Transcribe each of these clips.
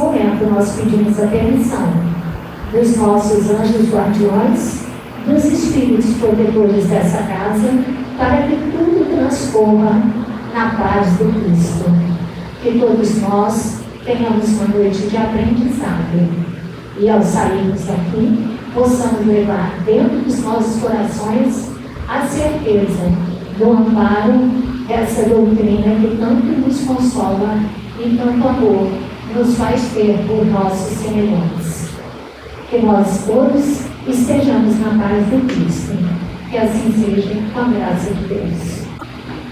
momento nós pedimos a permissão dos nossos anjos guardiões, dos espíritos protetores dessa casa, para que tudo transcorra na paz do Cristo. Que todos nós tenhamos uma noite de aprendizado e, ao sairmos daqui, possamos levar dentro dos nossos corações a certeza do amparo dessa doutrina que tanto nos consola e tanto amor nos faz ter por nossos semelhantes. Que nós todos estejamos na paz do Cristo. Que assim seja, com a graça de Deus.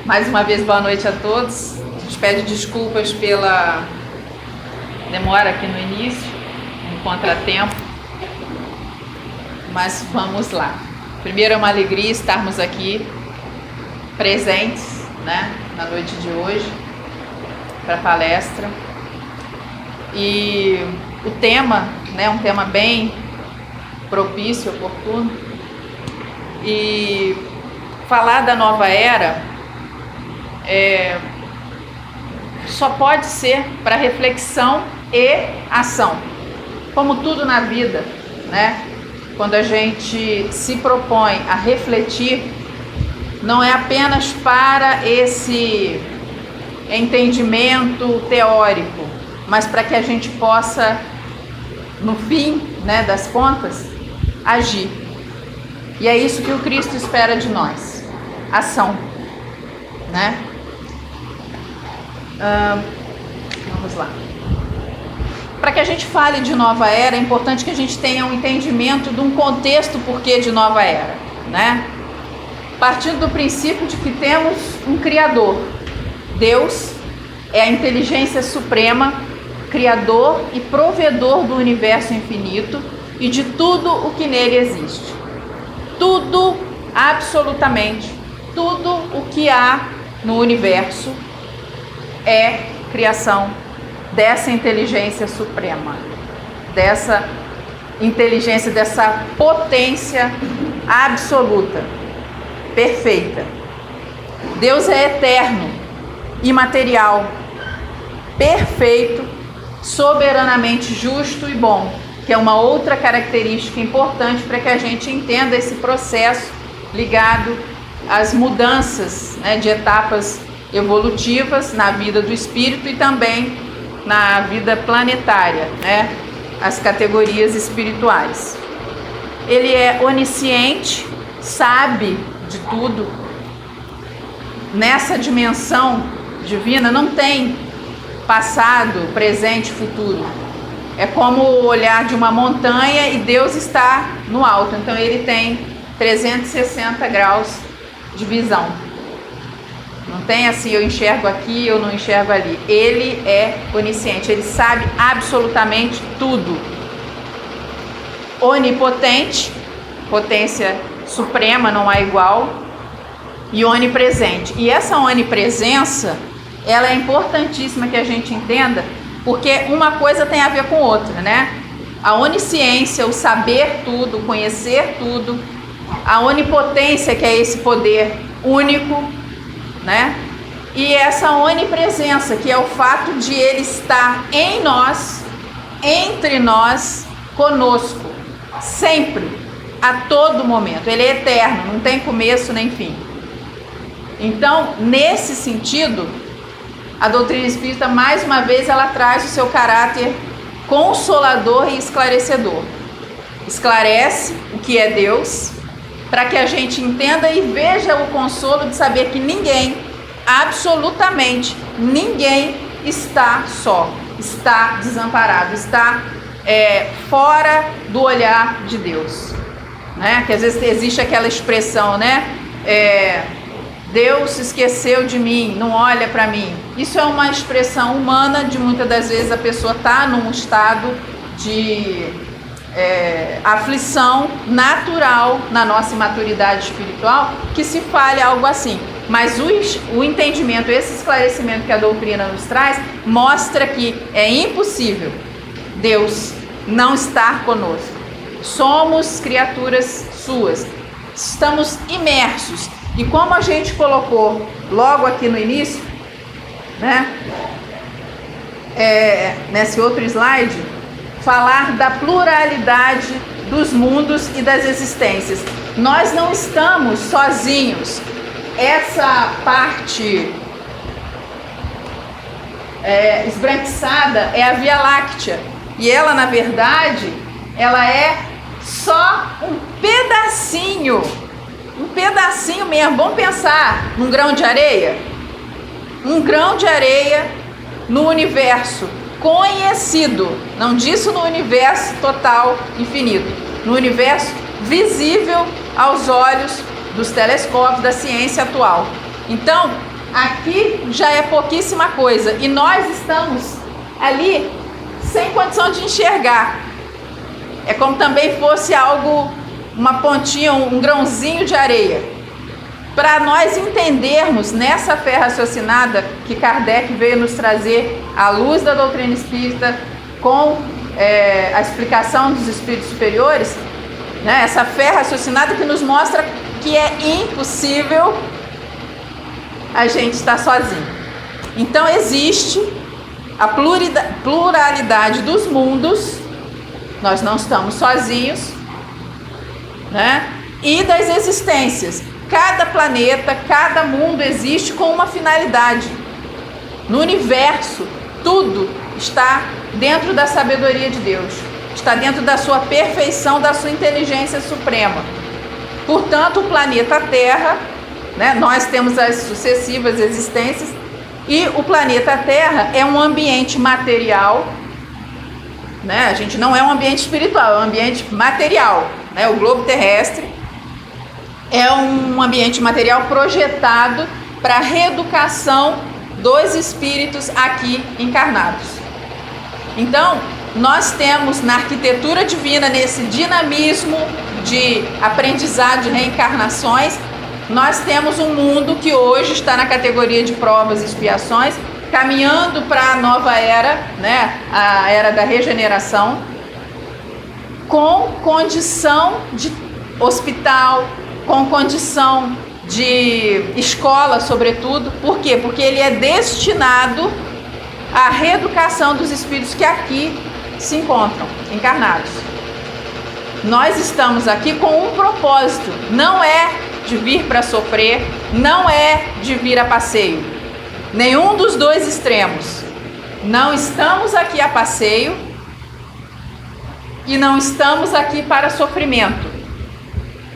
Mais uma vez, boa noite a todos. A gente pede desculpas pela demora aqui no início, um contratempo, mas vamos lá. Primeiro, é uma alegria estarmos aqui presentes, né, na noite de hoje, para a palestra. E o tema, né, um tema bem propício, oportuno. E falar da nova era só pode ser para reflexão e ação. Como tudo na vida, né? Quando a gente se propõe a refletir, não é apenas para esse entendimento teórico, mas para que a gente possa, no fim, né, das contas, agir. E é isso que o Cristo espera de nós, ação, né? Vamos lá. Para que a gente fale de nova era, é importante que a gente tenha um entendimento de um contexto porquê de nova era, né? Partindo do princípio de que temos um Criador. Deus é a inteligência suprema, Criador e provedor do universo infinito e de tudo o que nele existe. Tudo, absolutamente, tudo o que há no universo é criação dessa inteligência suprema, dessa inteligência, dessa potência absoluta, perfeita. Deus é eterno, imaterial, perfeito, soberanamente justo e bom, que é uma outra característica importante para que a gente entenda esse processo ligado às mudanças, né, de etapas evolutivas na vida do espírito e também na vida planetária, né, as categorias espirituais. Ele é onisciente, sabe de tudo. Nessa dimensão divina não tem passado, presente, futuro. É como o olhar de uma montanha e Deus está no alto. Então ele tem 360 graus de visão. Não tem assim, eu enxergo aqui, eu não enxergo ali. Ele é onisciente, ele sabe absolutamente tudo. Onipotente, potência suprema, não há igual. E onipresente. E essa onipresença, ela é importantíssima que a gente entenda, porque uma coisa tem a ver com outra, né? A onisciência, o saber tudo, o conhecer tudo. A onipotência, que é esse poder único, né? E essa onipresença, que é o fato de ele estar em nós, entre nós, conosco, sempre, a todo momento. Ele é eterno, não tem começo nem fim. Então, nesse sentido, a doutrina espírita, mais uma vez, ela traz o seu caráter consolador e esclarecedor. Esclarece o que é Deus, para que a gente entenda e veja o consolo de saber que ninguém, absolutamente ninguém, está só, está desamparado, está fora do olhar de Deus, né? Que às vezes existe aquela expressão, né? Deus se esqueceu de mim, não olha para mim. Isso é uma expressão humana de muitas das vezes a pessoa está num estado de aflição natural na nossa imaturidade espiritual, que se fale algo assim. Mas o entendimento, esse esclarecimento que a doutrina nos traz, mostra que é impossível Deus não estar conosco. Somos criaturas suas, estamos imersos. E como a gente colocou logo aqui no início, né? nesse outro slide, falar da pluralidade dos mundos e das existências. Nós não estamos sozinhos. Essa parte esbranquiçada é a Via Láctea. E ela, na verdade, ela é só um pedacinho mesmo. Vamos pensar num grão de areia? Um grão de areia no universo conhecido, não disso no universo total, infinito, no universo visível aos olhos dos telescópios da ciência atual. Então, aqui já é pouquíssima coisa e nós estamos ali sem condição de enxergar. É como também fosse algo, uma pontinha, um grãozinho de areia. Para nós entendermos nessa fé raciocinada que Kardec veio nos trazer à luz da doutrina espírita, com a explicação dos espíritos superiores, né, essa fé raciocinada que nos mostra que é impossível a gente estar sozinho. Então existe a pluralidade dos mundos, nós não estamos sozinhos, né, e das existências. Cada planeta, cada mundo existe com uma finalidade. No universo, tudo está dentro da sabedoria de Deus, está dentro da sua perfeição, da sua inteligência suprema. Portanto, o planeta Terra, né, nós temos as sucessivas existências, e o planeta Terra é um ambiente material, né? A gente não é um ambiente espiritual, é um ambiente material, né? O globo terrestre é um ambiente material projetado para a reeducação dos espíritos aqui encarnados. Então, nós temos na arquitetura divina, nesse dinamismo de aprendizado de reencarnações, nós temos um mundo que hoje está na categoria de provas e expiações, caminhando para a nova era, né, a era da regeneração, com condição de hospital, com condição de escola, sobretudo. Por quê? Porque ele é destinado à reeducação dos espíritos que aqui se encontram, encarnados. Nós estamos aqui com um propósito, não é de vir para sofrer, não é de vir a passeio. Nenhum dos dois extremos. Não estamos aqui a passeio e não estamos aqui para sofrimento.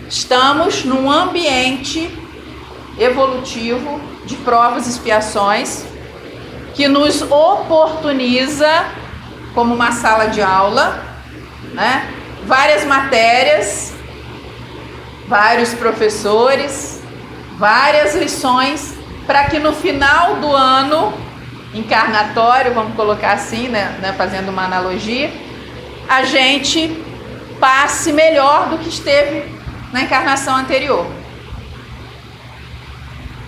Estamos num ambiente evolutivo de provas e expiações que nos oportuniza, como uma sala de aula, né, várias matérias, vários professores, várias lições, para que no final do ano encarnatório, vamos colocar assim, né, fazendo uma analogia, a gente passe melhor do que esteve na encarnação anterior.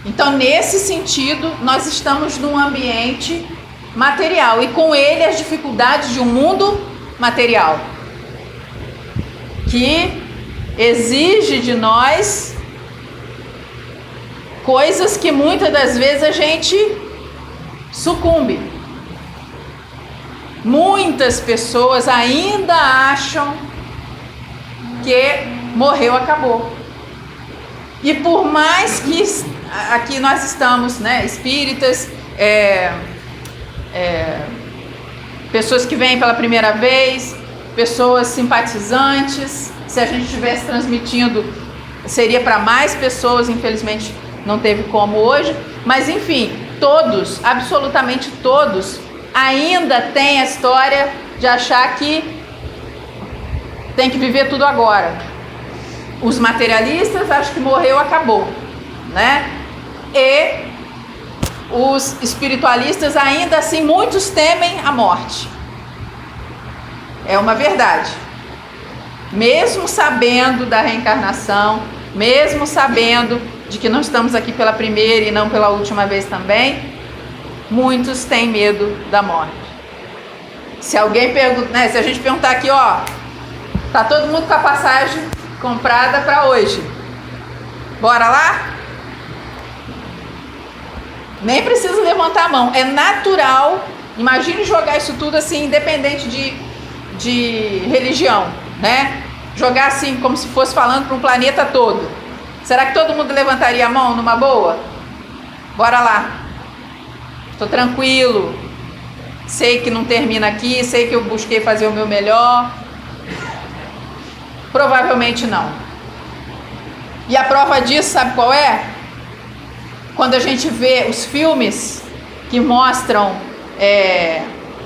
Então, nesse sentido, nós estamos num ambiente material e com ele as dificuldades de um mundo material que exige de nós coisas que muitas das vezes a gente sucumbe. Muitas pessoas ainda acham que morreu, acabou. E por mais que aqui nós estamos, né, espíritas, pessoas que vêm pela primeira vez, pessoas simpatizantes, se a gente estivesse transmitindo, seria para mais pessoas, infelizmente não teve como hoje, mas enfim, todos, absolutamente todos, ainda têm a história de achar que tem que viver tudo agora. Os materialistas acham que morreu, acabou, né? E os espiritualistas, ainda assim, muitos temem a morte. É uma verdade. Mesmo sabendo da reencarnação, mesmo sabendo de que não estamos aqui pela primeira e não pela última vez também, muitos têm medo da morte. Se alguém pergunta, né, se a gente perguntar aqui, ó, tá todo mundo com a passagem comprada para hoje, bora lá? Nem precisa levantar a mão. É natural Imagine jogar isso tudo assim, independente de religião, né? Jogar assim, como se fosse falando para um planeta todo. Será que todo mundo levantaria a mão numa boa? Bora lá. Estou tranquilo. Sei que não termina aqui, sei que eu busquei fazer o meu melhor. Provavelmente não. E a prova disso, sabe qual é? Quando a gente vê os filmes que mostram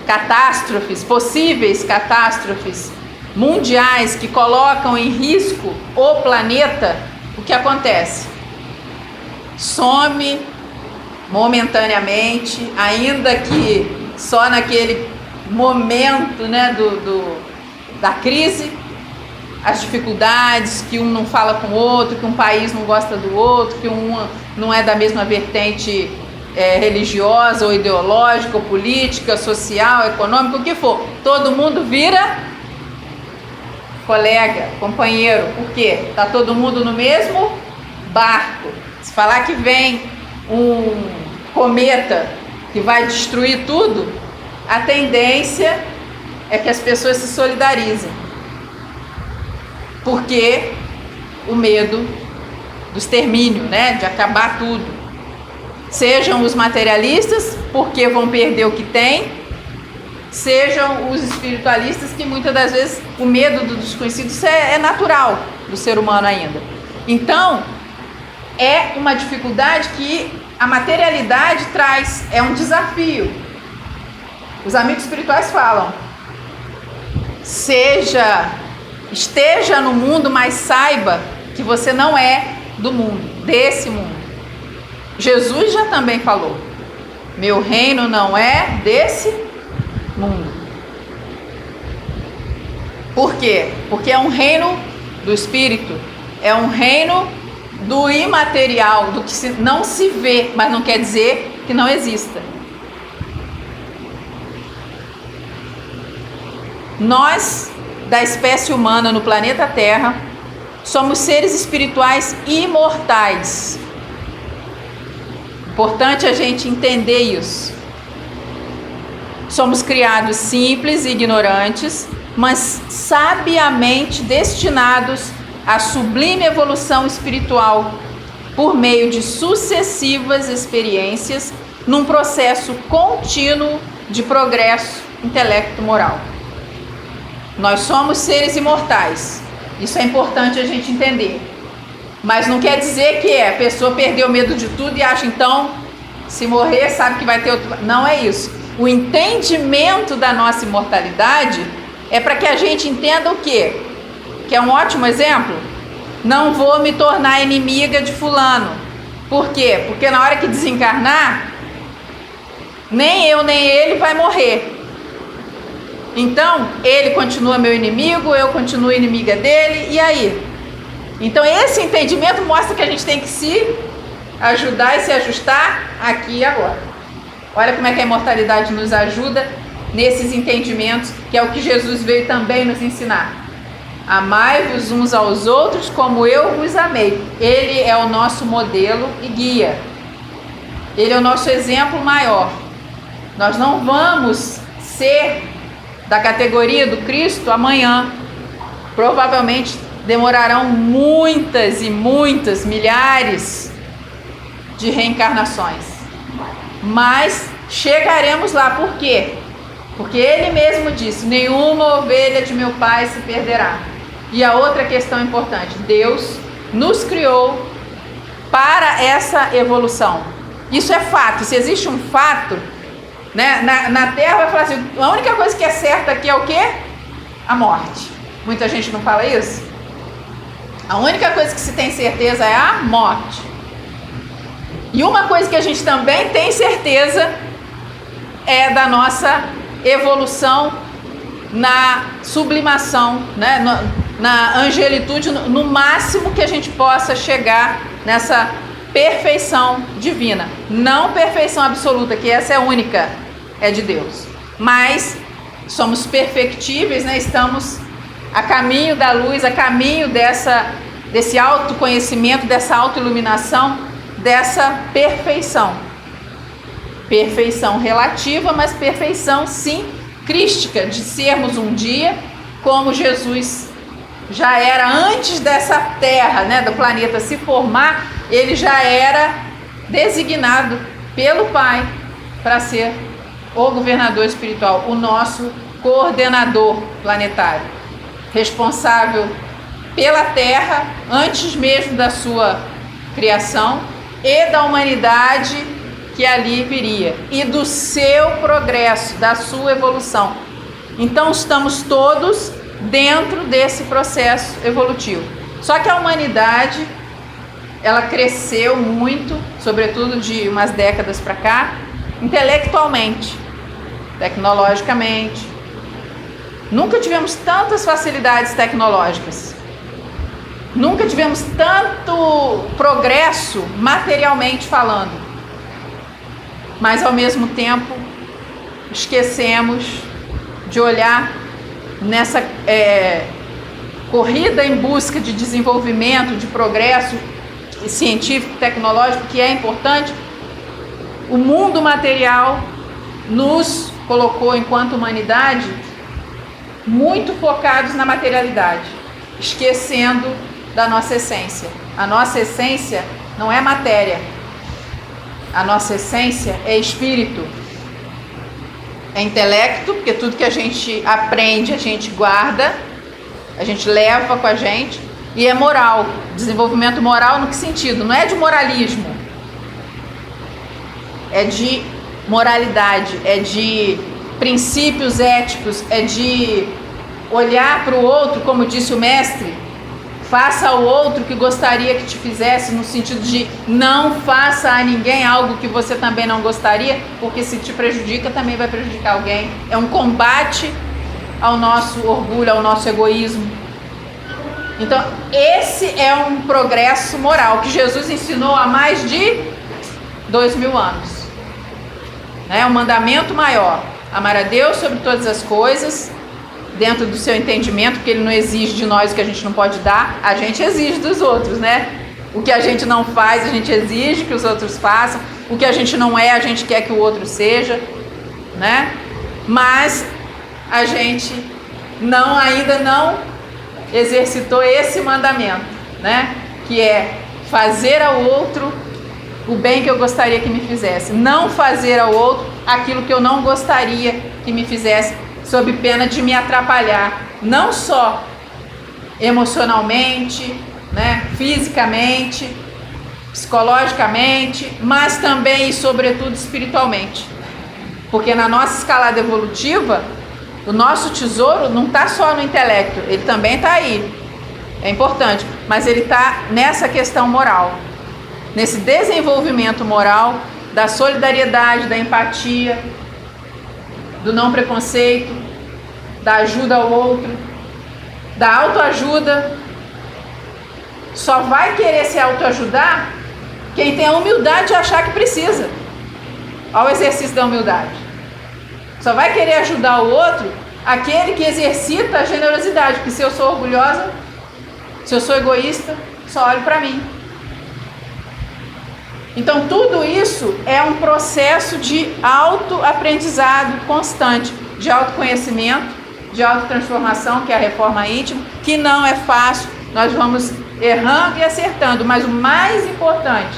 catástrofes, possíveis catástrofes mundiais que colocam em risco o planeta, o que acontece? Some momentaneamente, ainda que só naquele momento, né, da crise, as dificuldades, que um não fala com o outro, que um país não gosta do outro, que um não é da mesma vertente religiosa ou ideológica, ou política, social, econômica, o que for. Todo mundo vira colega, companheiro. Por quê? Está todo mundo no mesmo barco. Se falar que vem um cometa que vai destruir tudo, a tendência é que as pessoas se solidarizem. Porque o medo do extermínio, né, de acabar tudo. Sejam os materialistas, porque vão perder o que têm, sejam os espiritualistas, que muitas das vezes o medo do desconhecido é natural do ser humano ainda. Então, é uma dificuldade que a materialidade traz, é um desafio. Os amigos espirituais falam: esteja no mundo, mas saiba que você não é do mundo, desse mundo. Jesus já também falou: meu reino não é desse mundo. Por quê? Porque é um reino do Espírito, é um reino do imaterial, do que não se vê, mas não quer dizer que não exista. Nós, da espécie humana no planeta Terra, somos seres espirituais imortais. Importante a gente entender isso. Somos criados simples e ignorantes, mas sabiamente destinados à sublime evolução espiritual por meio de sucessivas experiências num processo contínuo de progresso intelecto-moral. Nós somos seres imortais. Isso é importante a gente entender. Mas não quer dizer que a pessoa perdeu medo de tudo e acha, então, se morrer, sabe que vai ter outro... Não é isso. O entendimento da nossa imortalidade é para que a gente entenda o quê? Que é um ótimo exemplo. Não vou me tornar inimiga de fulano. Por quê? Porque na hora que desencarnar, nem eu nem ele vai morrer. Então, ele continua meu inimigo, eu continuo inimiga dele, e aí? Então, esse entendimento mostra que a gente tem que se ajudar e se ajustar aqui e agora. Olha como é que a imortalidade nos ajuda nesses entendimentos, que é o que Jesus veio também nos ensinar. Amai-vos uns aos outros como eu vos amei. Ele é o nosso modelo e guia. Ele é o nosso exemplo maior. Nós não vamos ser da categoria do Cristo amanhã. Provavelmente demorarão muitas e muitas, milhares de reencarnações. Mas chegaremos lá. Por quê? Porque ele mesmo disse: nenhuma ovelha de meu Pai se perderá. E a outra questão importante: Deus nos criou para essa evolução. Isso é fato. Se existe um fato, né, na Terra vai falar assim: a única coisa que é certa aqui é o quê? A morte. Muita gente não fala isso? A única coisa que se tem certeza é a morte. E uma coisa que a gente também tem certeza é da nossa evolução na sublimação, né? Na angelitude, no máximo que a gente possa chegar nessa perfeição divina. Não perfeição absoluta, que essa é única, é de Deus. Mas somos perfectíveis, né? Estamos a caminho da luz, a caminho desse autoconhecimento, dessa autoiluminação, dessa perfeição. perfeição relativa, mas perfeição sim crística, de sermos um dia como Jesus já era antes dessa terra, né, do planeta se formar. Ele já era designado pelo Pai para ser o governador espiritual, o nosso coordenador planetário, responsável pela Terra antes mesmo da sua criação e da humanidade que ali viria e do seu progresso, da sua evolução. Então estamos todos dentro desse processo evolutivo. Só que a humanidade, ela cresceu muito, sobretudo de umas décadas para cá, intelectualmente, tecnologicamente. Nunca tivemos tantas facilidades tecnológicas. Nunca tivemos tanto progresso materialmente falando. Mas ao mesmo tempo esquecemos de olhar nessa corrida em busca de desenvolvimento, de progresso científico, tecnológico, que é importante. O mundo material nos colocou, enquanto humanidade, muito focados na materialidade, esquecendo da nossa essência. A nossa essência não é matéria, a nossa essência é espírito, é intelecto, porque tudo que a gente aprende, a gente guarda, a gente leva com a gente, e é moral. Desenvolvimento moral no que sentido? Não é de moralismo, é de moralidade, é de princípios éticos, é de olhar para o outro, como disse o mestre, faça ao outro o que gostaria que te fizesse, no sentido de não faça a ninguém algo que você também não gostaria, porque se te prejudica, também vai prejudicar alguém. É um combate ao nosso orgulho, ao nosso egoísmo. Então, esse é um progresso moral que Jesus ensinou há mais de 2000 anos. É um mandamento maior: amar a Deus sobre todas as coisas, dentro do seu entendimento, porque ele não exige de nós o que a gente não pode dar, a gente exige dos outros, né? O que a gente não faz, a gente exige que os outros façam. O que a gente não é, a gente quer que o outro seja, né? Mas a gente ainda não exercitou esse mandamento, né? Que é fazer ao outro o bem que eu gostaria que me fizesse, não fazer ao outro aquilo que eu não gostaria que me fizesse, sob pena de me atrapalhar, não só emocionalmente, né, fisicamente, psicologicamente, mas também e sobretudo espiritualmente. Porque na nossa escalada evolutiva, o nosso tesouro não está só no intelecto, ele também está aí, é importante, mas ele está nessa questão moral, nesse desenvolvimento moral, da solidariedade, da empatia, do não preconceito, da ajuda ao outro, da autoajuda. Só vai querer se autoajudar quem tem a humildade de achar que precisa, ao exercício da humildade. Só vai querer ajudar o outro aquele que exercita a generosidade, porque se eu sou orgulhosa, se eu sou egoísta, só olho para mim. Então tudo isso é um processo de autoaprendizado constante, de autoconhecimento, de autotransformação, que é a reforma íntima, que não é fácil, nós vamos errando e acertando, mas o mais importante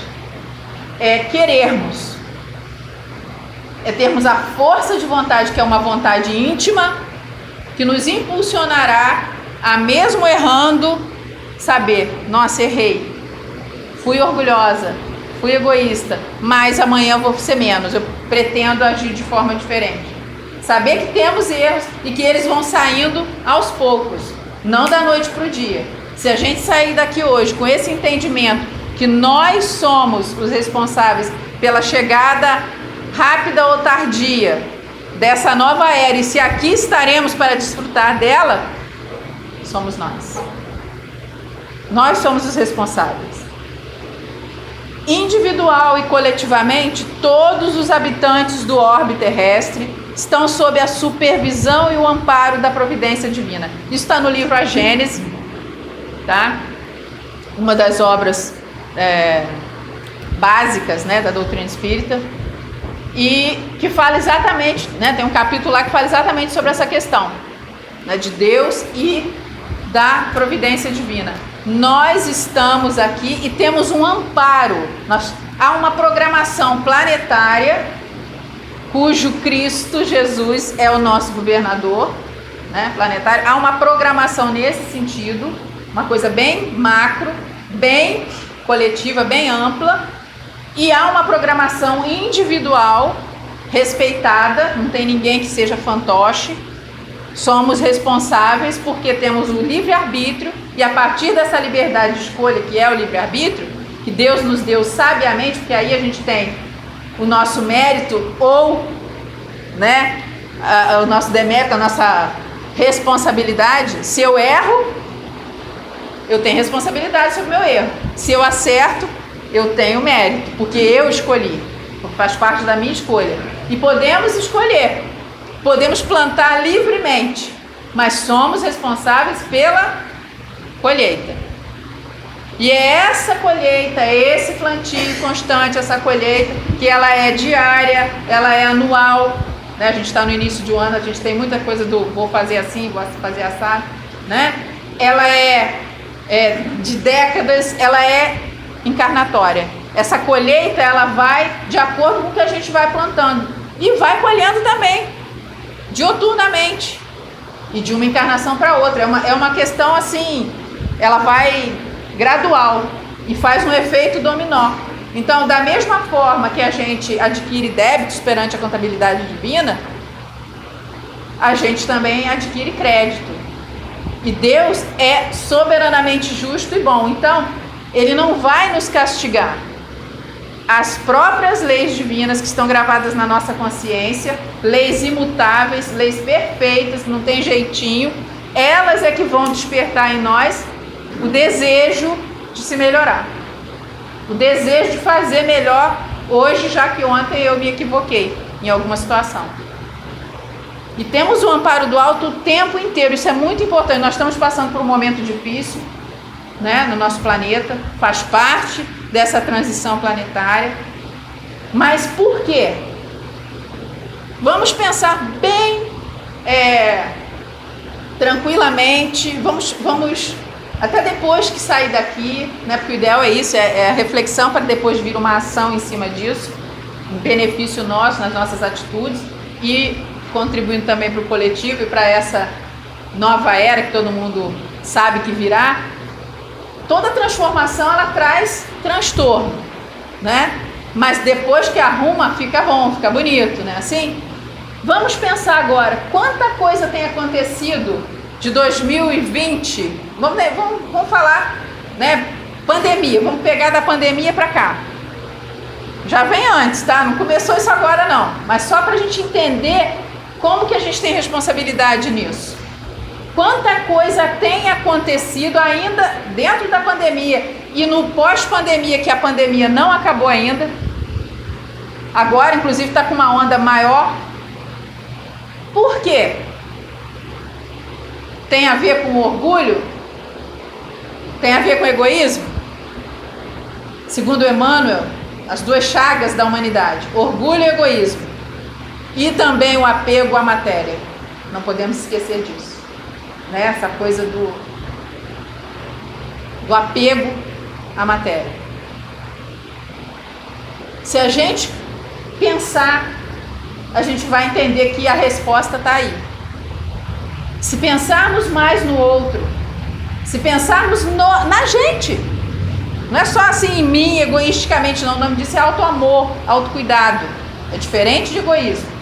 é querermos, é termos a força de vontade, que é uma vontade íntima, que nos impulsionará a, mesmo errando, saber: nossa, errei, fui orgulhosa, fui egoísta, mas amanhã eu vou ser menos, eu pretendo agir de forma diferente. Saber que temos erros e que eles vão saindo aos poucos, não da noite para o dia. Se a gente sair daqui hoje com esse entendimento que nós somos os responsáveis pela chegada rápida ou tardia dessa nova era, e se aqui estaremos para desfrutar dela, somos nós. Nós somos os responsáveis. Individual e coletivamente, todos os habitantes do orbe terrestre estão sob a supervisão e o amparo da providência divina. Isso está no livro A Gênese, tá? Uma das obras básicas, né, da doutrina espírita. e que fala exatamente, né, tem um capítulo lá que fala exatamente sobre essa questão, né, de Deus e da providência divina. Nós estamos aqui e temos um amparo. Há uma programação planetária cujo Cristo Jesus é o nosso governador, né, planetário. Há uma programação nesse sentido, uma coisa bem macro, bem coletiva, bem ampla, e há uma programação individual respeitada, não tem ninguém que seja fantoche. Somos responsáveis porque temos o livre-arbítrio, e a partir dessa liberdade de escolha, que é o livre-arbítrio, que Deus nos deu sabiamente, porque aí a gente tem o nosso mérito ou, né, o nosso demérito, a nossa responsabilidade. Se eu erro, eu tenho responsabilidade sobre o meu erro. Se eu acerto, eu tenho mérito, porque eu escolhi, porque faz parte da minha escolha. E podemos escolher, podemos plantar livremente, mas somos responsáveis pela colheita. E é essa colheita, é esse plantio constante, essa colheita, que ela é diária, ela é anual, né? A gente está no início de um ano, a gente tem muita coisa do vou fazer assim, vou fazer assado, né? Ela é de décadas, ela é encarnatória. Essa colheita, ela vai de acordo com o que a gente vai plantando e vai colhendo também, dioturnamente, e de uma encarnação para outra. É uma questão assim, ela vai gradual e faz um efeito dominó. Então, da mesma forma que a gente adquire débitos perante a contabilidade divina, a gente também adquire crédito. E Deus é soberanamente justo e bom. Então, Ele não vai nos castigar. As próprias leis divinas que estão gravadas na nossa consciência, leis imutáveis, leis perfeitas, não tem jeitinho, elas é que vão despertar em nós o desejo de se melhorar, o desejo de fazer melhor hoje, já que ontem eu me equivoquei em alguma situação. E temos o amparo do alto o tempo inteiro. Isso é muito importante. Nós estamos passando por um momento difícil, né, no nosso planeta, faz parte dessa transição planetária. Mas por quê? Vamos pensar bem tranquilamente, vamos até depois que sair daqui, né, porque o ideal é isso, é a reflexão para depois vir uma ação em cima disso, um benefício nosso nas nossas atitudes e contribuindo também para o coletivo e para essa nova era que todo mundo sabe que virá. Toda transformação, ela traz transtorno, né? Mas depois que arruma, fica bom, fica bonito, né? Assim, vamos pensar agora, quanta coisa tem acontecido de 2020, vamos falar, né? Pandemia, vamos pegar da pandemia para cá. Já vem antes, tá? Não começou isso agora não, mas só para a gente entender como que a gente tem responsabilidade nisso. Quanta coisa tem acontecido ainda dentro da pandemia e no pós-pandemia, que a pandemia não acabou ainda. Agora, inclusive, está com uma onda maior. Por quê? Tem a ver com orgulho? Tem a ver com egoísmo? Segundo Emmanuel, as duas chagas da humanidade, orgulho e egoísmo. E também o apego à matéria. Não podemos esquecer disso. Né? Essa coisa do apego à matéria. Se a gente pensar, a gente vai entender que a resposta está aí. Se pensarmos mais no outro, se pensarmos na gente, não é só assim em mim, egoisticamente, não. O nome disso é autoamor, autocuidado. É diferente de egoísmo.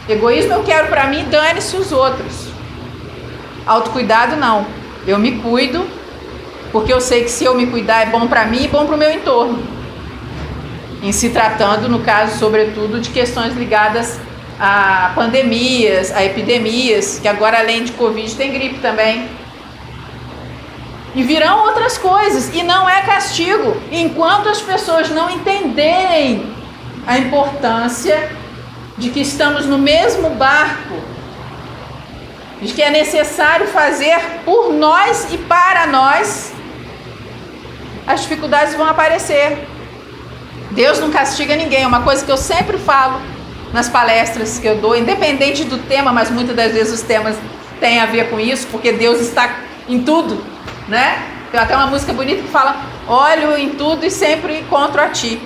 Egoísmo eu quero para mim, dane-se os outros. Autocuidado não. Eu me cuido, porque eu sei que se eu me cuidar é bom para mim e bom para o meu entorno. Em se tratando, no caso, sobretudo, de questões ligadas a pandemias, a epidemias, que agora além de Covid tem gripe também. E virão outras coisas, e não é castigo, enquanto as pessoas não entenderem a importância de que estamos no mesmo barco, de que é necessário fazer por nós e para nós, as dificuldades vão aparecer. Deus não castiga ninguém, é uma coisa que eu sempre falo nas palestras que eu dou, independente do tema, mas muitas das vezes os temas têm a ver com isso, porque Deus está em tudo, né? Tem até uma música bonita que fala: olho em tudo e sempre encontro a ti.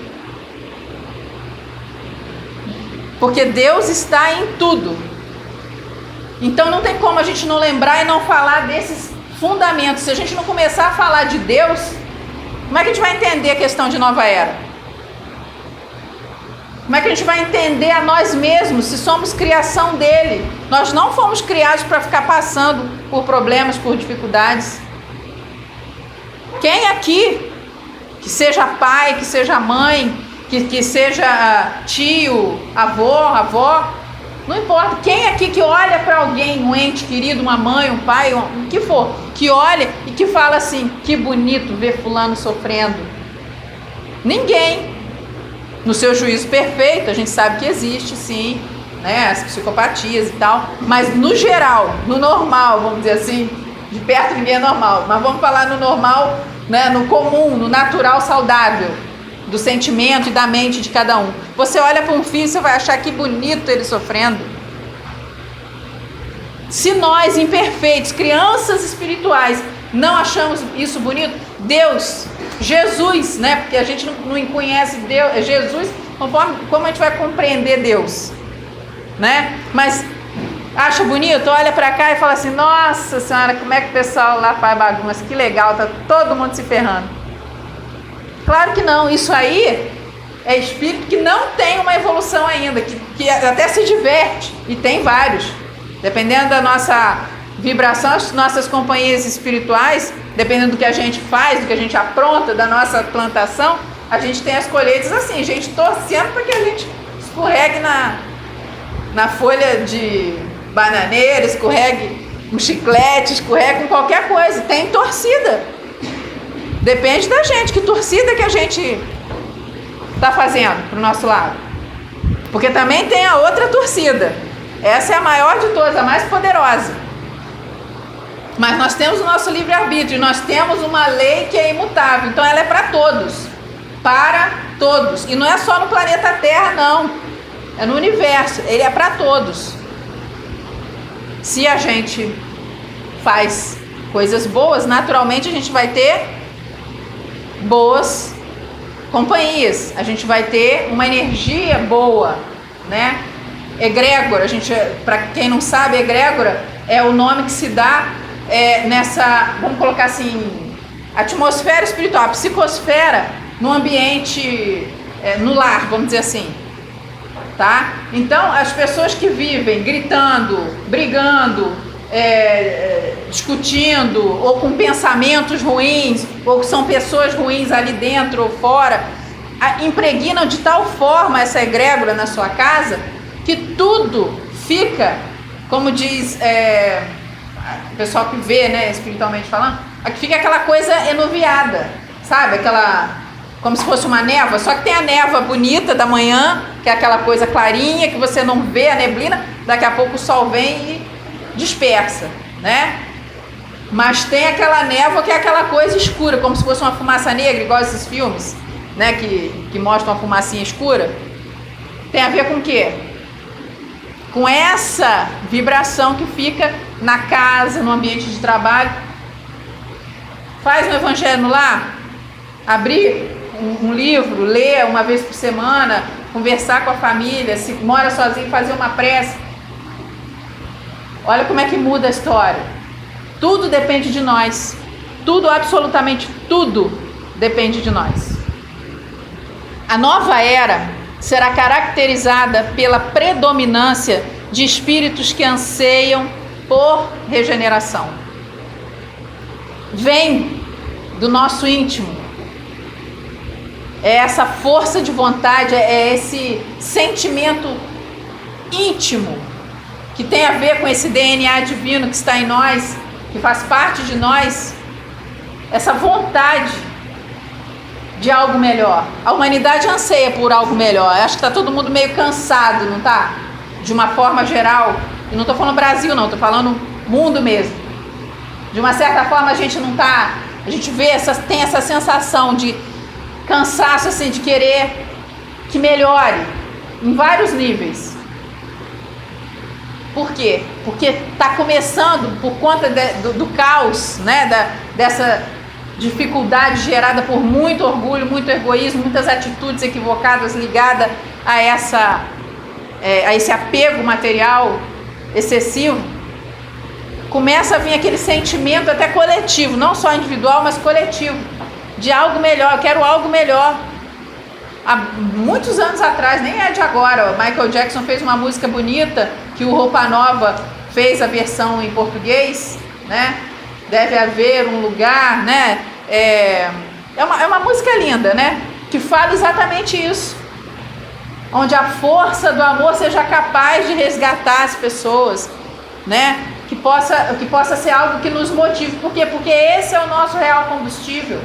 Porque Deus está em tudo. Então não tem como a gente não lembrar e não falar desses fundamentos. Se a gente não começar a falar de Deus, como é que a gente vai entender a questão de nova era? Como é que a gente vai entender a nós mesmos, se somos criação dele? Nós não fomos criados para ficar passando por problemas, por dificuldades. Quem aqui, que seja pai, que seja mãe, que seja tio, avó, não importa, quem aqui que olha para alguém, um ente querido, uma mãe, um pai, o que for, que olha e que fala assim: que bonito ver fulano sofrendo? Ninguém. No seu juízo perfeito, a gente sabe que existe, sim, né, as psicopatias e tal, mas no geral, no normal, vamos dizer assim, de perto ninguém é normal, mas vamos falar no normal, né, no comum, no natural, saudável, do sentimento e da mente de cada um. Você olha para um filho e você vai achar que bonito ele sofrendo. Se nós, imperfeitos, crianças espirituais, não achamos isso bonito, Deus, Jesus, né? Porque a gente não conhece Deus, Jesus, como a gente vai compreender Deus, né? Mas acha bonito, olha para cá e fala assim: nossa senhora, como é que o pessoal lá faz bagunça, que legal, tá todo mundo se ferrando. Claro que não, isso aí é espírito que não tem uma evolução ainda, que até se diverte, e tem vários, dependendo da nossa vibração, as nossas companhias espirituais, dependendo do que a gente faz, do que a gente apronta, da nossa plantação, a gente tem as colheitas assim, gente torcendo para que a gente escorregue na folha de bananeira, escorregue um chiclete, escorregue com qualquer coisa, tem torcida. Depende da gente, que torcida que a gente está fazendo para o nosso lado. Porque também tem a outra torcida. Essa é a maior de todas, a mais poderosa. Mas nós temos o nosso livre-arbítrio, nós temos uma lei que é imutável, então ela é para todos. Para todos. E não é só no planeta Terra, não. É no universo, ele é para todos. Se a gente faz coisas boas, naturalmente a gente vai ter boas companhias, a gente vai ter uma energia boa, né? Egrégora, para quem não sabe, egrégora é o nome que se dá nessa, vamos colocar assim, atmosfera espiritual, psicosfera no ambiente, no lar, vamos dizer assim, tá? Então, as pessoas que vivem gritando, brigando, discutindo, ou com pensamentos ruins, ou que são pessoas ruins ali dentro ou fora, impregnam de tal forma essa egrégora na sua casa, que tudo fica, como diz o pessoal que vê, né, espiritualmente falando, aqui fica aquela coisa enuviada, sabe? Como se fosse uma névoa, só que tem a névoa bonita da manhã, que é aquela coisa clarinha, que você não vê a neblina, daqui a pouco o sol vem e dispersa, né? Mas tem aquela névoa que é aquela coisa escura, como se fosse uma fumaça negra, igual esses filmes, né, que mostram uma fumacinha escura. Tem a ver com o quê? Com essa vibração que fica na casa, no ambiente de trabalho. Faz um evangelho no lar, abrir um livro, ler uma vez por semana, conversar com a família, se mora sozinho, fazer uma prece. Olha como é que muda a história. Tudo depende de nós. Tudo, absolutamente tudo, depende de nós. A nova era será caracterizada pela predominância de espíritos que anseiam por regeneração. Vem do nosso íntimo. É essa força de vontade, é esse sentimento íntimo que tem a ver com esse DNA divino que está em nós, que faz parte de nós, essa vontade de algo melhor. A humanidade anseia por algo melhor. Eu acho que está todo mundo meio cansado, não está? De uma forma geral. E não estou falando Brasil, não, estou falando mundo mesmo. De uma certa forma a gente não está. A gente tem essa sensação de cansaço, assim, de querer que melhore em vários níveis. Por quê? Porque está começando por conta do caos, né? Dessa dificuldade gerada por muito orgulho, muito egoísmo, muitas atitudes equivocadas ligadas a esse apego material excessivo. Começa a vir aquele sentimento até coletivo, não só individual, mas coletivo, de algo melhor. Eu quero algo melhor. Há muitos anos atrás, nem é de agora, o Michael Jackson fez uma música bonita, que o Roupa Nova fez a versão em português, né? Deve haver um lugar, né? É uma música linda, né? Que fala exatamente isso. Onde a força do amor seja capaz de resgatar as pessoas, né? Que possa ser algo que nos motive. Por quê? Porque esse é o nosso real combustível.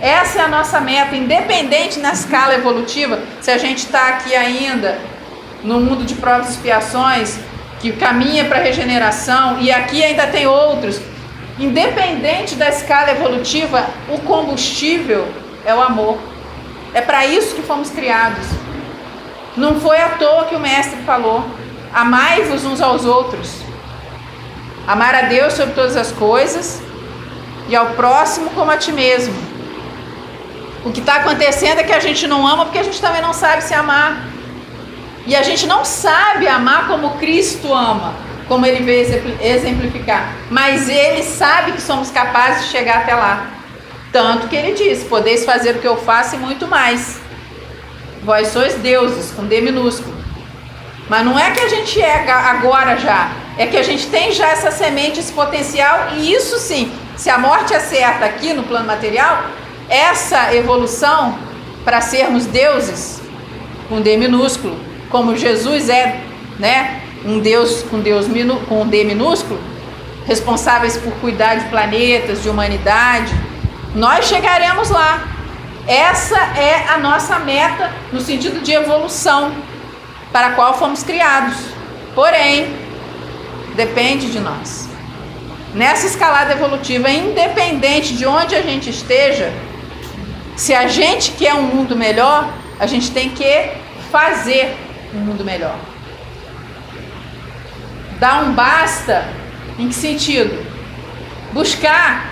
Essa é a nossa meta, independente na escala evolutiva, se a gente está aqui ainda no mundo de provas e expiações, que caminha para a regeneração, e aqui ainda tem outros. Independente da escala evolutiva, o combustível é o amor. É para isso que fomos criados. Não foi à toa que o Mestre falou: amai-vos uns aos outros. Amar a Deus sobre todas as coisas e ao próximo como a ti mesmo. O que está acontecendo é que a gente não ama porque a gente também não sabe se amar. E a gente não sabe amar como Cristo ama, como Ele veio exemplificar. Mas Ele sabe que somos capazes de chegar até lá. Tanto que Ele diz: podeis fazer o que eu faço e muito mais. Vós sois deuses, com D minúsculo. Mas não é que a gente é agora já. É que a gente tem já essa semente, esse potencial. E isso sim, se a morte é certa aqui no plano material, essa evolução para sermos deuses, com D minúsculo, como Jesus é, né? Um Deus com D minúsculo, responsáveis por cuidar de planetas, de humanidade, nós chegaremos lá. Essa é a nossa meta no sentido de evolução para a qual fomos criados. Porém, depende de nós. Nessa escalada evolutiva, independente de onde a gente esteja, se a gente quer um mundo melhor, a gente tem que fazer um mundo melhor. Dar um basta, em que sentido? Buscar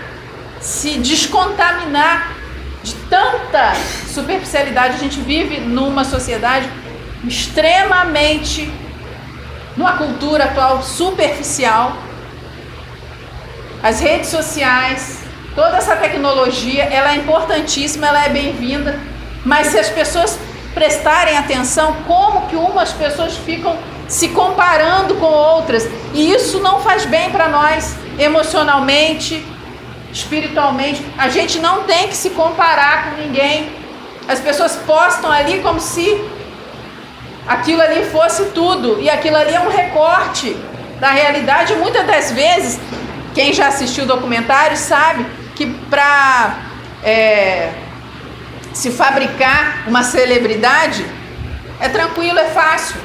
se descontaminar de tanta superficialidade. A gente vive numa sociedade extremamente, numa cultura atual superficial. As redes sociais, toda essa tecnologia, ela é importantíssima, ela é bem-vinda, mas se as pessoas prestarem atenção, como que umas pessoas ficam se comparando com outras, e isso não faz bem para nós, emocionalmente, espiritualmente. A gente não tem que se comparar com ninguém. As pessoas postam ali como se aquilo ali fosse tudo, e aquilo ali é um recorte da realidade. Muitas das vezes, quem já assistiu o documentário sabe que para se fabricar uma celebridade é tranquilo, é fácil.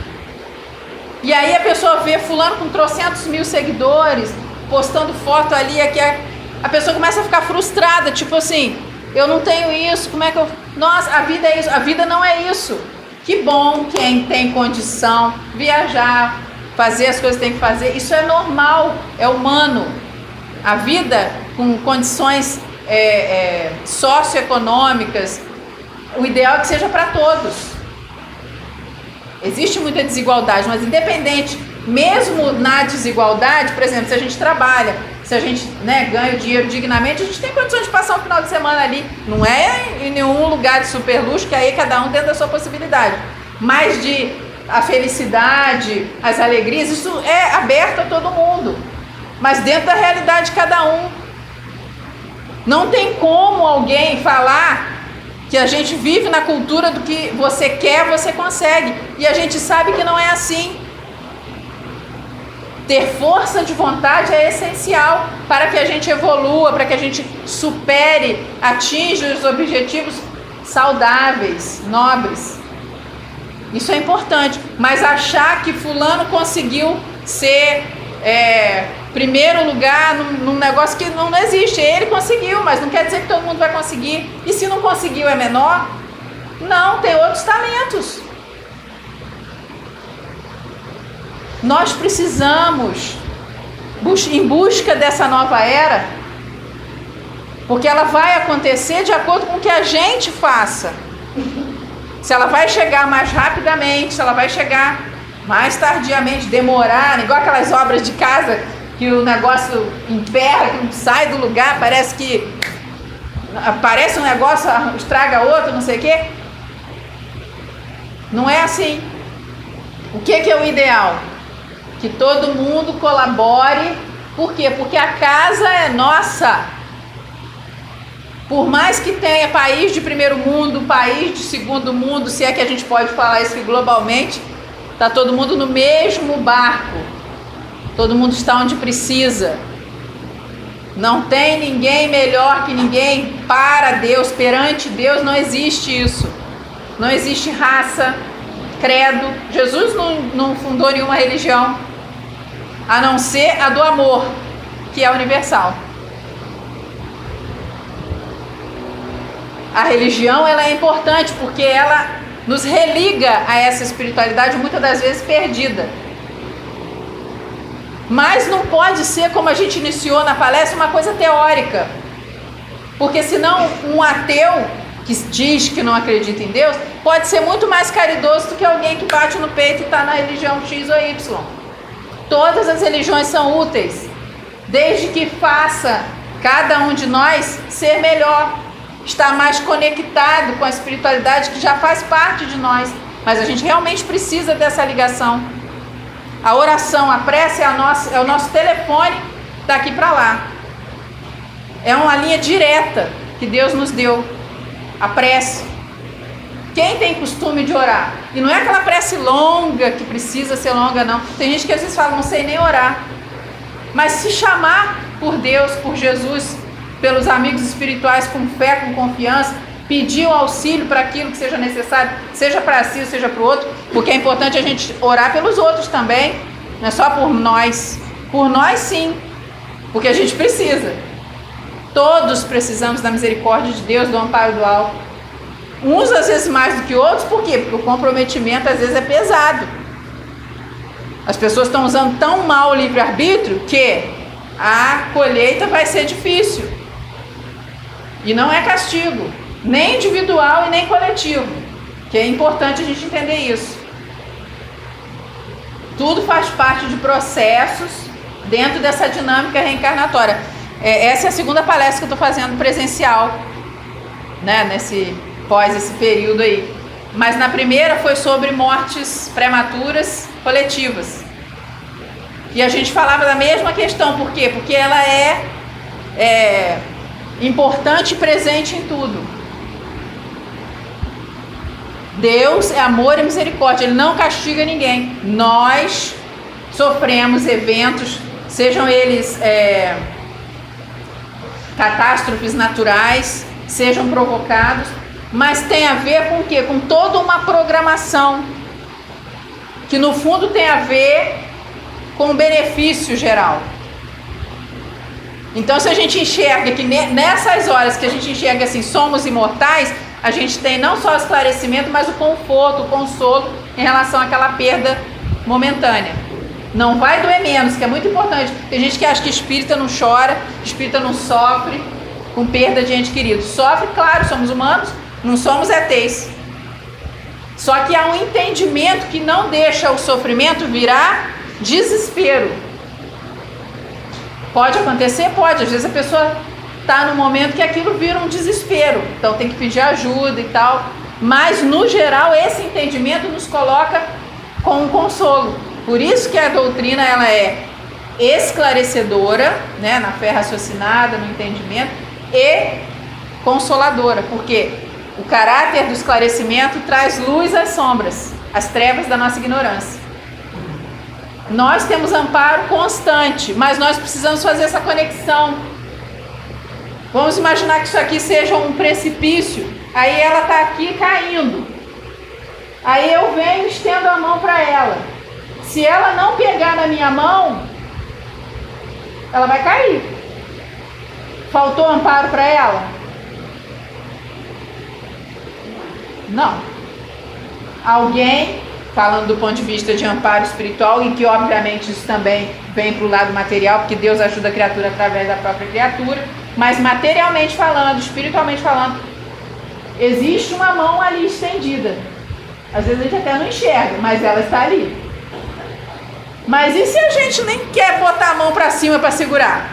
E aí a pessoa vê fulano com 300.000 seguidores, postando foto ali, aqui, a pessoa começa a ficar frustrada, tipo assim, eu não tenho isso, como é que eu... Nossa, a vida é isso, a vida não é isso. Que bom quem tem condição, viajar, fazer as coisas que tem que fazer, isso é normal, é humano. A vida com condições socioeconômicas, o ideal é que seja para todos. Existe muita desigualdade, mas independente, mesmo na desigualdade, por exemplo, se a gente trabalha, se a gente, né, ganha o dinheiro dignamente, a gente tem condições de passar um final de semana ali. Não é em nenhum lugar de super luxo, que aí cada um dentro da sua possibilidade. Mas a felicidade, as alegrias, isso é aberto a todo mundo. Mas dentro da realidade de cada um. Não tem como alguém falar que a gente vive na cultura do que você quer, você consegue. E a gente sabe que não é assim. Ter força de vontade é essencial para que a gente evolua, para que a gente supere, atinja os objetivos saudáveis, nobres. Isso é importante. Mas achar que fulano conseguiu ser primeiro lugar num negócio que não existe. Ele conseguiu, mas não quer dizer que todo mundo vai conseguir. E se não conseguiu é menor? Não, tem outros talentos. Nós precisamos em busca dessa nova era, porque ela vai acontecer de acordo com o que a gente faça. Se ela vai chegar mais rapidamente, se ela vai chegar mais tardiamente, demorar, igual aquelas obras de casa que o negócio emperra, que não sai do lugar, parece que aparece um negócio, estraga outro, não sei o quê. Não é assim. O que é o ideal? Que todo mundo colabore. Por quê? Porque a casa é nossa. Por mais que tenha país de primeiro mundo, país de segundo mundo, se é que a gente pode falar isso, que globalmente está todo mundo no mesmo barco. Todo mundo está onde precisa. Não tem ninguém melhor que ninguém para Deus. Perante Deus não existe isso. Não existe raça, credo. Jesus não fundou nenhuma religião, a não ser a do amor, que é universal. A religião, ela é importante porque ela nos religa a essa espiritualidade muitas das vezes perdida. Mas não pode ser, como a gente iniciou na palestra, uma coisa teórica. Porque senão um ateu que diz que não acredita em Deus pode ser muito mais caridoso do que alguém que bate no peito e está na religião X ou Y. Todas as religiões são úteis, desde que faça cada um de nós ser melhor, estar mais conectado com a espiritualidade que já faz parte de nós. Mas a gente realmente precisa dessa ligação. A oração, a prece é o nosso telefone daqui para lá. É uma linha direta que Deus nos deu. A prece. Quem tem costume de orar? E não é aquela prece longa, que precisa ser longa, não. Tem gente que às vezes fala, não sei nem orar. Mas se chamar por Deus, por Jesus, pelos amigos espirituais, com fé, com confiança, pedir o auxílio para aquilo que seja necessário, seja para si, seja para o outro, porque é importante a gente orar pelos outros também, não é só por nós. Por nós sim, porque a gente precisa. Todos precisamos da misericórdia de Deus, do amparo do alto. Uns às vezes mais do que outros, por quê? Porque o comprometimento às vezes é pesado. As pessoas estão usando tão mal o livre-arbítrio que a colheita vai ser difícil. E não é castigo, nem individual e nem coletivo, que é importante a gente entender isso. Tudo faz parte de processos dentro dessa dinâmica reencarnatória. Essa é a segunda palestra que eu estou fazendo presencial, né, pós esse período aí. Mas na primeira foi sobre mortes prematuras coletivas. E a gente falava da mesma questão. Por quê? Porque ela é importante e presente em tudo. Deus é amor e misericórdia. Ele não castiga ninguém. Nós sofremos eventos, sejam eles catástrofes naturais, sejam provocados, mas tem a ver com o quê? Com toda uma programação que no fundo tem a ver com o benefício geral. Então, se a gente enxerga que nessas horas que a gente enxerga assim, somos imortais, a gente tem não só o esclarecimento, mas o conforto, o consolo em relação àquela perda momentânea. Não vai doer menos, que é muito importante. Tem gente que acha que espírita não chora, espírita não sofre com perda de ente querido. Sofre, claro, somos humanos, não somos ETs. Só que há um entendimento que não deixa o sofrimento virar desespero. Pode acontecer? Pode. Às vezes a pessoa está no momento que aquilo vira um desespero. Então tem que pedir ajuda e tal. Mas, no geral, esse entendimento nos coloca com um consolo. Por isso que a doutrina ela é esclarecedora, né, na fé raciocinada, no entendimento, e consoladora. Porque o caráter do esclarecimento traz luz às sombras, às trevas da nossa ignorância. Nós temos amparo constante, mas nós precisamos fazer essa conexão. Vamos imaginar que isso aqui seja um precipício, aí ela está aqui caindo. Aí eu venho e estendo a mão para ela. Se ela não pegar na minha mão, ela vai cair. Faltou amparo para ela? Não. Alguém falando do ponto de vista de amparo espiritual, e que obviamente isso também vem para o lado material, porque Deus ajuda a criatura através da própria criatura, mas materialmente falando, espiritualmente falando, existe uma mão ali estendida. Às vezes a gente até não enxerga, mas ela está ali. Mas e se a gente nem quer botar a mão para cima para segurar?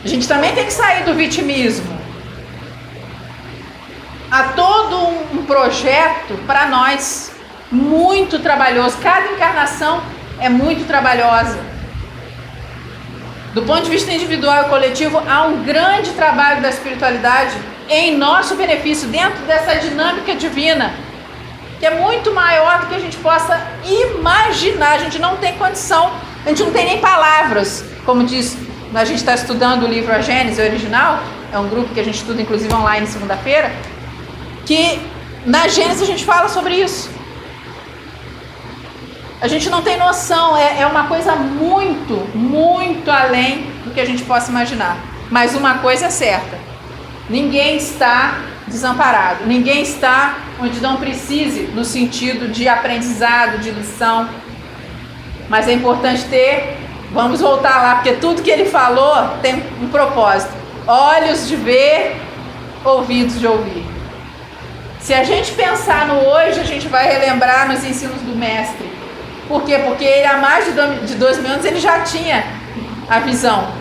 A gente também tem que sair do vitimismo. Há todo um projeto para nós muito trabalhoso. Cada encarnação é muito trabalhosa. Do ponto de vista individual e coletivo, há um grande trabalho da espiritualidade em nosso benefício, dentro dessa dinâmica divina, que é muito maior do que a gente possa imaginar. A gente não tem condição, a gente não tem nem palavras. Como diz, a gente está estudando o livro A Gênese original, é um grupo que a gente estuda inclusive online segunda-feira, que na Gênese a gente fala sobre isso. A gente não tem noção, é uma coisa muito, muito além do que a gente possa imaginar. Mas uma coisa é certa: ninguém está desamparado, ninguém está onde não precise, no sentido de aprendizado, de lição. Mas é importante ter, vamos voltar lá, porque tudo que ele falou tem um propósito: olhos de ver, ouvidos de ouvir. Se a gente pensar no hoje, a gente vai relembrar nos ensinos do mestre. Por quê? Porque ele, há mais de 2000 anos, ele já tinha a visão.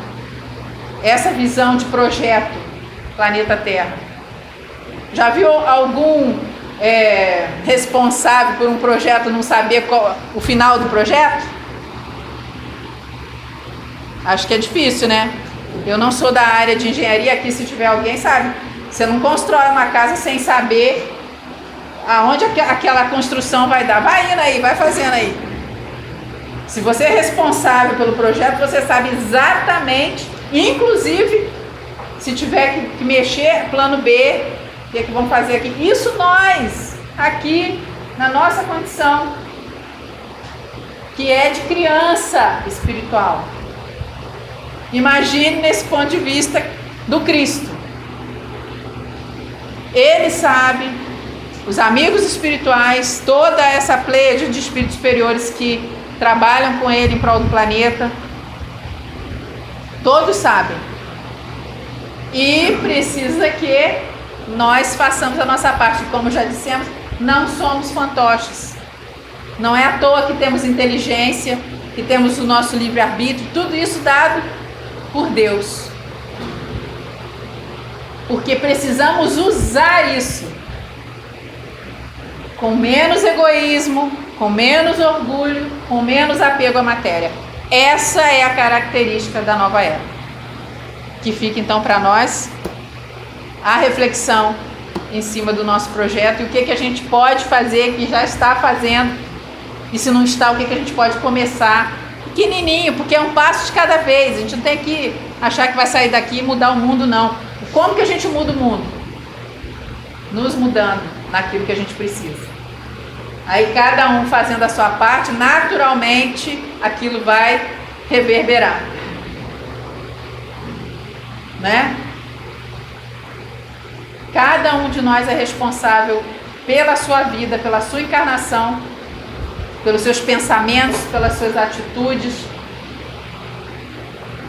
Essa visão de projeto, planeta Terra. Já viu algum responsável por um projeto não saber qual o final do projeto? Acho que é difícil, né? Eu não sou da área de engenharia, aqui se tiver alguém sabe. Você não constrói uma casa sem saber aonde aquela construção vai dar. Vai indo aí, vai fazendo aí. Se você é responsável pelo projeto, você sabe exatamente, inclusive, se tiver que mexer, plano B, o que vamos fazer aqui. Isso nós, aqui, na nossa condição, que é de criança espiritual. Imagine nesse ponto de vista do Cristo. Ele sabe, os amigos espirituais, toda essa pleiade de espíritos superiores que trabalham com ele em prol do planeta, todos sabem. E precisa que nós façamos a nossa parte. Como já dissemos, não somos fantoches. Não é à toa que temos inteligência, que temos o nosso livre-arbítrio, tudo isso dado por Deus. Porque precisamos usar isso com menos egoísmo, com menos orgulho, com menos apego à matéria. Essa é a característica da nova era. Que fica então para nós a reflexão em cima do nosso projeto e o que a gente pode fazer, que já está fazendo, e se não está, o que a gente pode começar pequenininho, porque é um passo de cada vez. A gente não tem que achar que vai sair daqui e mudar o mundo, não. Como que a gente muda o mundo? Nos mudando naquilo que a gente precisa. Aí cada um fazendo a sua parte, naturalmente aquilo vai reverberar, né? Cada um de nós é responsável pela sua vida, pela sua encarnação, pelos seus pensamentos, pelas suas atitudes,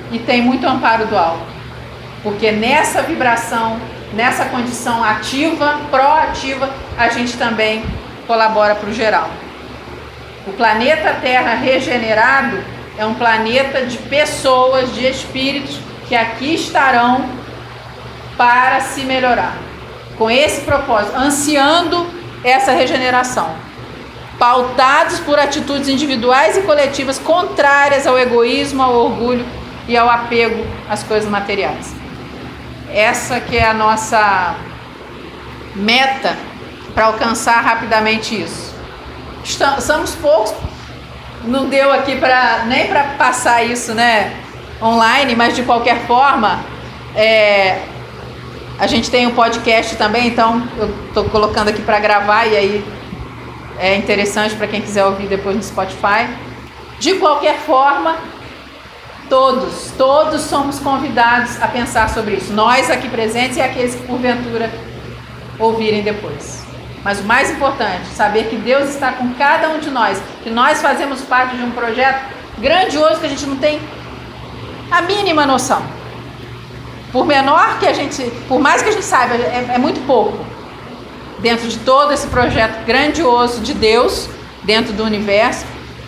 e tem muito amparo do alto, porque nessa vibração, nessa condição ativa, proativa, a gente também colabora para o geral. O planeta Terra regenerado é um planeta de pessoas, de espíritos que aqui estarão para se melhorar, com esse propósito, ansiando essa regeneração, pautados por atitudes individuais e coletivas contrárias ao egoísmo, ao orgulho e ao apego às coisas materiais. Essa que é a nossa meta para alcançar rapidamente isso. Somos poucos, não deu aqui nem para passar isso, né, online, mas de qualquer forma, a gente tem um podcast também, então eu estou colocando aqui para gravar, e aí é interessante para quem quiser ouvir depois no Spotify. De qualquer forma, todos somos convidados a pensar sobre isso. Nós aqui presentes e aqueles que porventura ouvirem depois. Mas o mais importante, saber que Deus está com cada um de nós, que nós fazemos parte de um projeto grandioso que a gente não tem a mínima noção. Por menor que a gente, por mais que a gente saiba, é muito pouco dentro de todo esse projeto grandioso de Deus, dentro do universo,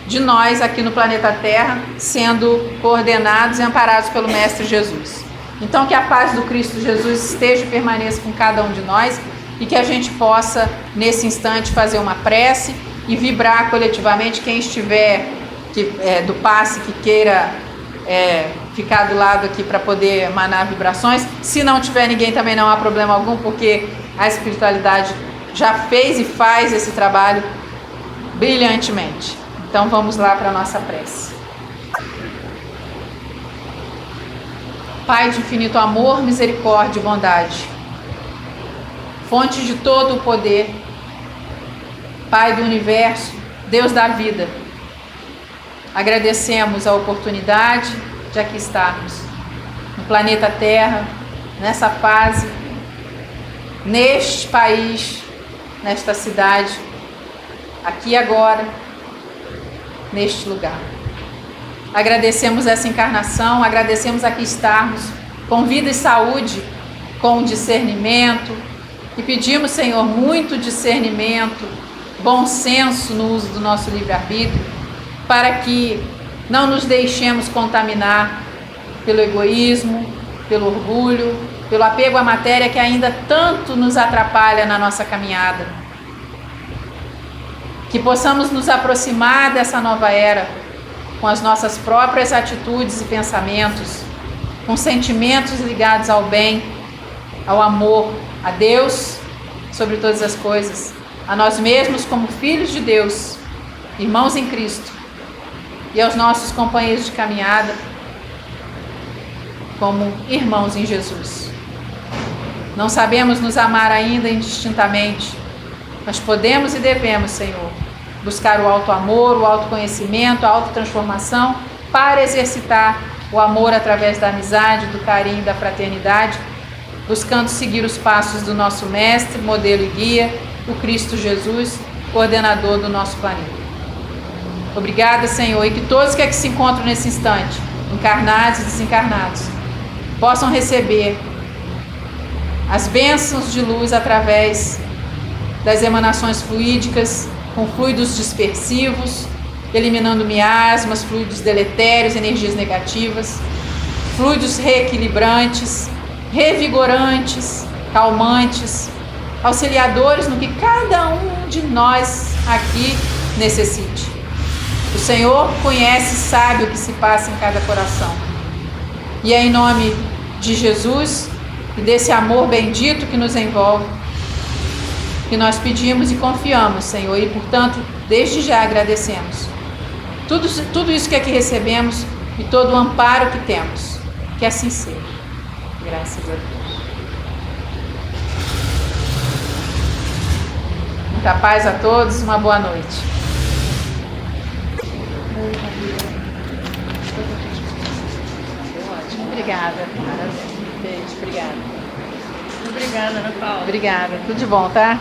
de nós aqui no planeta Terra, sendo coordenados e amparados pelo Mestre Jesus. Então, que a paz do Cristo Jesus esteja e permaneça com cada um de nós e que a gente possa, nesse instante, fazer uma prece e vibrar coletivamente. Quem estiver do passe, que queira ficar do lado aqui para poder emanar vibrações. Se não tiver ninguém, também não há problema algum, porque a espiritualidade já fez e faz esse trabalho brilhantemente. Então vamos lá para a nossa prece. Pai de infinito amor, misericórdia e bondade, fonte de todo o poder, Pai do universo, Deus da vida, agradecemos a oportunidade de aqui estarmos no planeta Terra, nessa fase, neste país, nesta cidade, aqui agora, neste lugar. Agradecemos essa encarnação, agradecemos aqui estarmos com vida e saúde, com discernimento, e pedimos, Senhor, muito discernimento, bom senso no uso do nosso livre-arbítrio, para que não nos deixemos contaminar pelo egoísmo, pelo orgulho, pelo apego à matéria que ainda tanto nos atrapalha na nossa caminhada. Que possamos nos aproximar dessa nova era com as nossas próprias atitudes e pensamentos, com sentimentos ligados ao bem, ao amor, a Deus sobre todas as coisas, a nós mesmos como filhos de Deus, irmãos em Cristo, e aos nossos companheiros de caminhada como irmãos em Jesus. Não sabemos nos amar ainda indistintamente, mas podemos e devemos, Senhor, buscar o auto-amor, o autoconhecimento, a autotransformação, para exercitar o amor através da amizade, do carinho e da fraternidade, buscando seguir os passos do nosso mestre, modelo e guia, o Cristo Jesus, coordenador do nosso planeta. Obrigada, Senhor, e que todos que aqui se encontram nesse instante, encarnados e desencarnados, possam receber as bênçãos de luz através das emanações fluídicas, com fluidos dispersivos, eliminando miasmas, fluidos deletérios, energias negativas, fluidos reequilibrantes, revigorantes, calmantes, auxiliadores no que cada um de nós aqui necessite. O Senhor conhece e sabe o que se passa em cada coração. E é em nome de Jesus e desse amor bendito que nos envolve, que nós pedimos e confiamos, Senhor, e portanto, desde já agradecemos tudo isso que aqui recebemos e todo o amparo que temos. Que assim seja. Graças a Deus. Muita paz a todos, uma boa noite. Obrigada. Beijo, obrigada. Obrigada, Ana Paula. Obrigada. Tudo de bom, tá?